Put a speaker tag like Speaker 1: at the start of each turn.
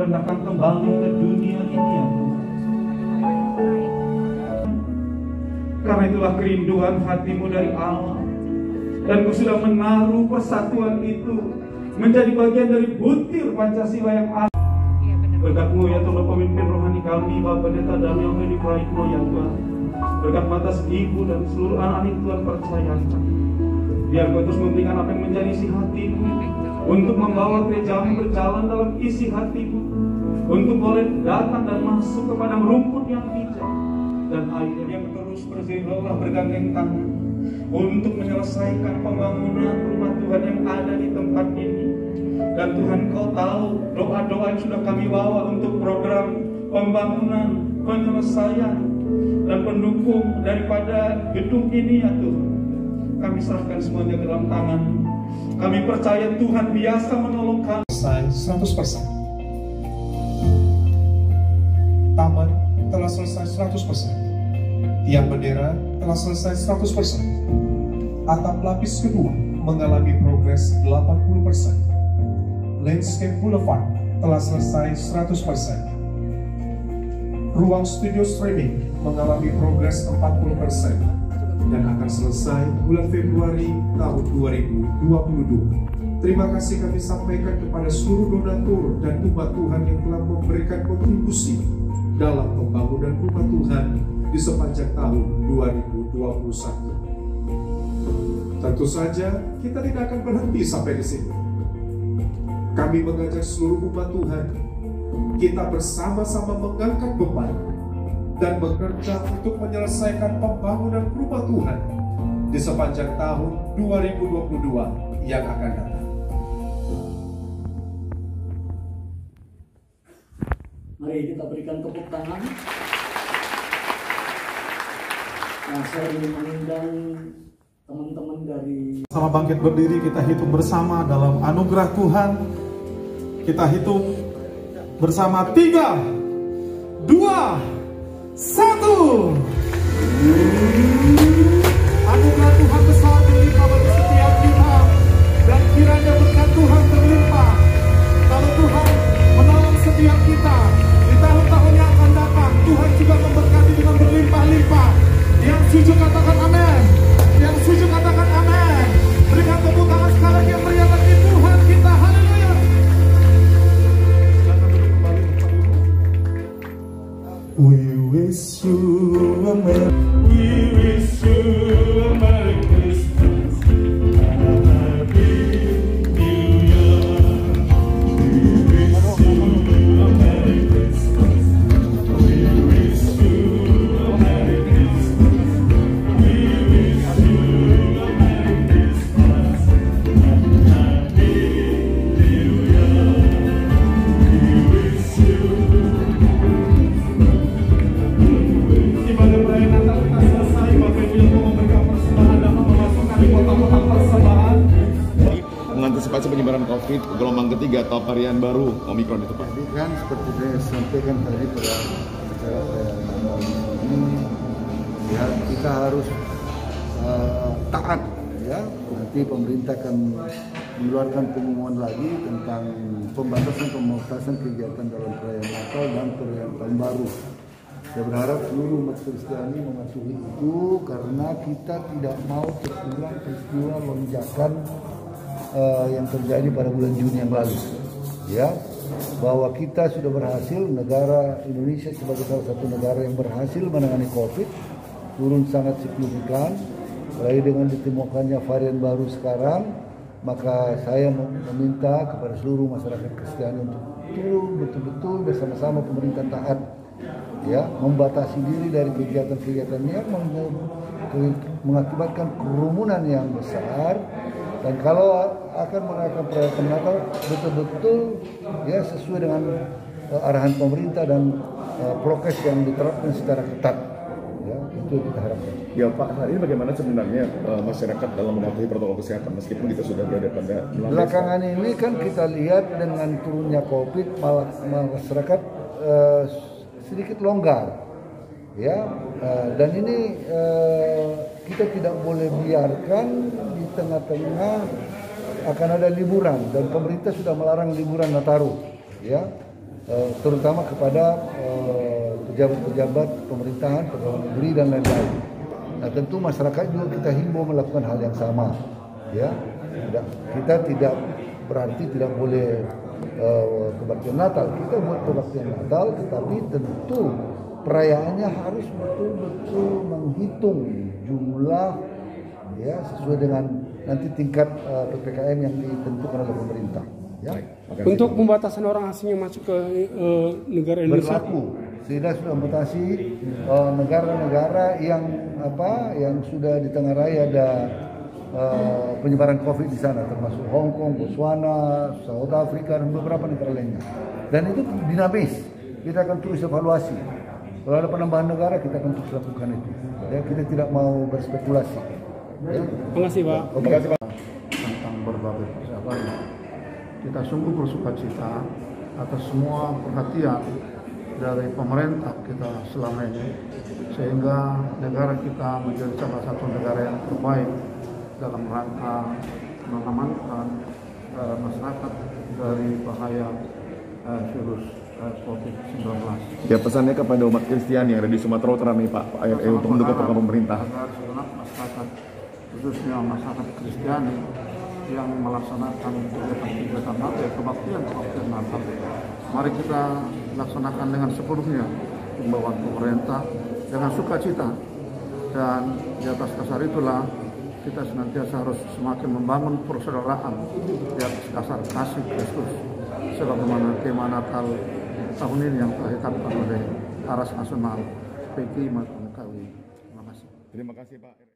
Speaker 1: Tuhan akan kembali ke dunia ini ya Tuhan. Karena itulah kerinduan hatimu dari Allah. Dan Kau sudah menaruh persatuan itu menjadi bagian dari butir Pancasila yang ada. Berkat-Mu ya Tuhan, pemimpin rohani kami, Bapak Pendeta Daniel Hedi Praitno ya Tuhan. Berkat atas ibu dan seluruh anak yang Tuhan percayakan. Biar Kau terus memberikan apa yang menjadi isi hatimu, untuk membawa gerejamu berjalan dalam isi hatimu, untuk boleh datang dan masuk ke padang rumput yang bijak dan air yang terus bersih-Allah bergandeng tangan untuk menyelesaikan pembangunan rumah Tuhan yang ada di tempat ini. Dan Tuhan, Kau tahu doa-doa yang sudah kami bawa untuk program pembangunan, penyelesaian dan pendukung daripada gedung ini ya Tuhan. Kami serahkan semuanya ke dalam tangan. Kami percaya Tuhan biasa menolong kami.
Speaker 2: 100%. Taman telah selesai 100%. Tiang bendera telah selesai 100%. Atap lapis kedua mengalami progres 80%. Landscape Boulevard telah selesai 100%. Ruang studio streaming mengalami progres 40% dan akan selesai bulan Februari tahun 2022. Terima kasih kami sampaikan kepada seluruh donatur dan umat Tuhan yang telah memberikan kontribusi dalam pembangunan rumah Tuhan di sepanjang tahun 2021. Tentu saja kita tidak akan berhenti sampai di sini. Kami mengajak seluruh umat Tuhan, kita bersama-sama mengangkat beban dan bekerja untuk menyelesaikan pembangunan rumah Tuhan di sepanjang tahun 2022 yang akan datang.
Speaker 3: Mari kita berikan tepuk tangan. Nah, saya ingin mengundang teman-teman dari
Speaker 1: Sama bangkit berdiri, kita hitung bersama dalam anugerah Tuhan. Kita hitung bersama 3, 2, 1. Anugerah Tuhan besar berlimpah bagi setiap kita, dan kiranya berkat Tuhan berlimpah. Kalau Tuhan menolong setiap kita di tahun-tahun yang akan datang, Tuhan juga memberkati dengan berlimpah-limpah. Yang setuju katakan amin. Yang setuju katakan amin. Berikan tepuk tangan sekali lagi yang meriah bagi Tuhan kita. Haleluya. We wish you a merry, we wish you a merry Christmas, and a happy New Year. We wish you a merry Christmas. We wish you a merry Christmas. We wish you a merry Christmas and a happy New Year. We wish you. Ibadah perayaan Natal kita selesai. Bapak Ibu yang mau memberikan persembahan dan memasukkan di kotak-kotak persembahan.
Speaker 4: Mengantisipasi penyebaran COVID gelombang ketiga atau varian baru Omikron itu Pak.
Speaker 5: Jadi kan seperti saya sampaikan tadi pada acara perayaan ini, ya kita harus taat ya. Nanti pemerintah akan mengeluarkan pengumuman lagi tentang pembatasan kegiatan dalam perayaan Natal dan perayaan Tahun Baru. Saya berharap seluruh umat Kristiani mematuhi itu karena kita tidak mau terulang peristiwa lonjakan yang terjadi pada bulan Juni yang lalu. Ya, bahwa kita sudah berhasil, negara Indonesia sebagai salah satu negara yang berhasil menangani COVID, turun sangat signifikan. Mulai dengan ditemukannya varian baru sekarang, maka saya meminta kepada seluruh masyarakat Kristiani untuk turun betul-betul bersama-sama pemerintah taat, ya, membatasi diri dari kegiatan-kegiatan yang mengakibatkan kerumunan yang besar. Dan kalau akan merayakan perayaan Natal betul-betul ya sesuai dengan arahan pemerintah dan prokes yang diterapkan secara ketat. Ya, itu yang kita harapkan.
Speaker 4: Ya Pak, hari ini bagaimana sebenarnya masyarakat dalam mematuhi protokol kesehatan meskipun kita sudah berada pada
Speaker 5: belakangan ini kan kita lihat dengan turunnya COVID malah masyarakat sedikit longgar. Ya, dan ini kita tidak boleh biarkan di tengah-tengah akan ada liburan dan pemerintah sudah melarang liburan Nataru. Ya, terutama kepada pejabat-pejabat pemerintahan, pegawai negeri dan lain-lain. Nah, tentu masyarakat juga kita himbau melakukan hal yang sama, ya. Kita tidak berarti tidak boleh kebaktian Natal. Kita buat kebaktian Natal, tetapi tentu perayaannya harus betul-betul menghitung jumlah, ya, sesuai dengan nanti tingkat PPKM yang ditentukan oleh pemerintah. Ya.
Speaker 6: Untuk pembatasan orang asing yang masuk ke negara Indonesia
Speaker 5: berlaku. Sudah membatasi negara-negara yang sudah di tengah raya ada penyebaran COVID di sana, termasuk Hong Kong, Botswana, South Africa dan beberapa negara lainnya. Dan itu dinamis. Kita akan terus evaluasi. Kalau ada penambahan negara, kita akan terus lakukan itu. Ya, kita tidak mau berspekulasi. Ya.
Speaker 6: Terima kasih, Pak.
Speaker 5: Terima kasih, Pak.
Speaker 7: Tentang berbagai persiapan, kita sungguh bersuka cita atas semua perhatian dari pemerintah kita selama ini, sehingga negara kita menjadi salah satu negara yang terbaik dalam rangka mengamankan masyarakat dari bahaya virus COVID-19.
Speaker 4: Ya, pesannya kepada umat Kristiani yang ada di Sumatera Utara nih Pak, untuk mendukung program pemerintah.
Speaker 7: Agar segenap masyarakat, khususnya masyarakat Kristiani yang melaksanakan kegiatan Natal, kebaktian Natal, mari kita laksanakan dengan sepenuhnya himbauan pemerintah dengan sukacita, dan di atas dasar itulah kita senantiasa harus semakin membangun persaudaraan di atas dasar kasih Kristus, sebagaimana tema Natal tahun ini yang terikatkan oleh Aras Nasional PGI Terima kasih.
Speaker 4: Terima kasih Pak.